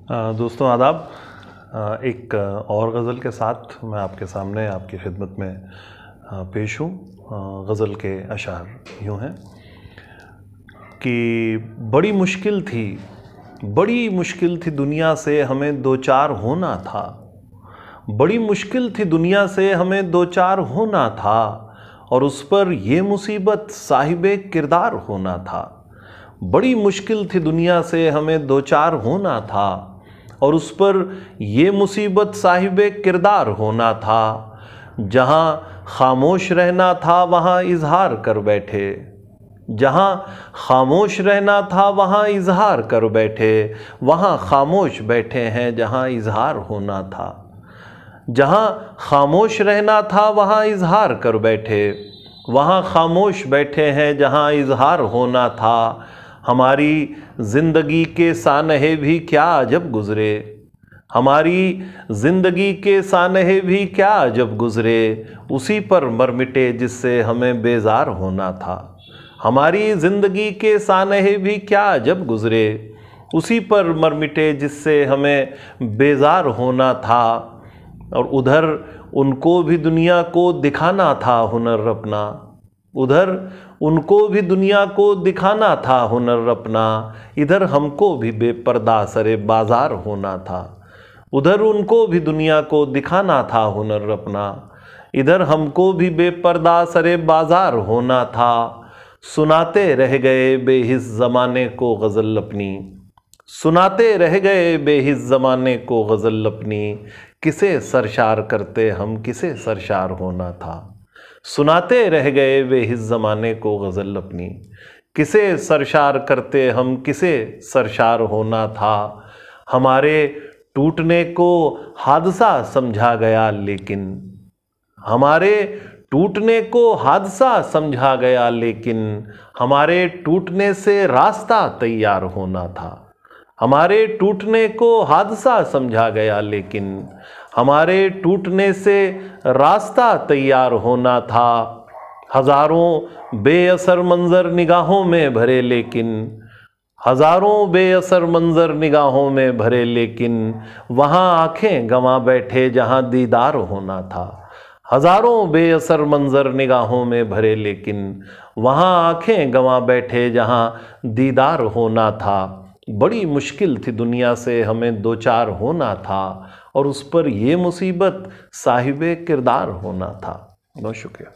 दोस्तों आदाब। एक और गज़ल के साथ मैं आपके सामने आपकी खिदमत में पेश हूँ। गज़ल के अशार यूँ हैं कि बड़ी मुश्किल थी दुनिया से हमें दो चार होना था। बड़ी मुश्किल थी दुनिया से हमें दो चार होना था, और उस पर ये मुसीबत साहिबे किरदार होना था। बड़ी मुश्किल थी दुनिया से हमें दो चार होना था, और उस पर ये मुसीबत साहिबे किरदार होना था। जहाँ खामोश रहना था वहाँ इजहार कर बैठे, जहाँ खामोश रहना था वहाँ इजहार कर बैठे। वहाँ खामोश बैठे हैं जहाँ इजहार होना था। जहाँ खामोश रहना था वहाँ इजहार कर बैठे, वहाँ खामोश बैठे हैं जहाँ इजहार होना था। हमारी ज़िंदगी के सानहे भी क्या अजब गुज़रे, हमारी ज़िंदगी के सानहे भी क्या अजब गुज़रे, उसी पर मर मिटे जिससे हमें बेजार होना था। हमारी ज़िंदगी के सानहे भी क्या अजब गुज़रे, उसी पर मर मिटे जिससे हमें बेजार होना था। और उधर उनको भी दुनिया को दिखाना था हुनर अपना, उधर उनको भी दुनिया को दिखाना था हुनर अपना। इधर हमको भी बेपर्दा सरे बाजार होना था। उधर उनको भी दुनिया को दिखाना था हुनर अपना, इधर हमको भी बेपर्दा सरे बाजार होना था। सुनाते रह गए बेहिस ज़माने को गज़ल अपनी, सुनाते रह गए बेहिस ज़माने को गज़ल अपनी। किसे सरशार करते हम, किसे सरशार होना था। सुनाते रह गए बेहिस ज़माने को गज़ल अपनी, किसे सरशार करते हम, किसे सरशार होना था। हमारे टूटने को हादसा समझा गया लेकिन, हमारे टूटने को हादसा समझा गया लेकिन, हमारे टूटने से रास्ता तैयार होना था। हमारे टूटने को हादसा समझा गया लेकिन, हमारे टूटने से रास्ता तैयार होना था। हज़ारों बेअसर मंज़र निगाहों में भरे लेकिन, हज़ारों बेअसर मंज़र निगाहों में भरे लेकिन, वहाँ आँखें गंवा बैठे जहाँ दीदार होना था। हज़ारों बेअसर मंज़र निगाहों में भरे लेकिन, वहाँ आँखें गंवा बैठे जहाँ दीदार होना था। बड़ी मुश्किल थी दुनिया से हमें दो चार होना था, और उस पर ये मुसीबत साहिबे किरदार होना था। बहुत शुक्रिया।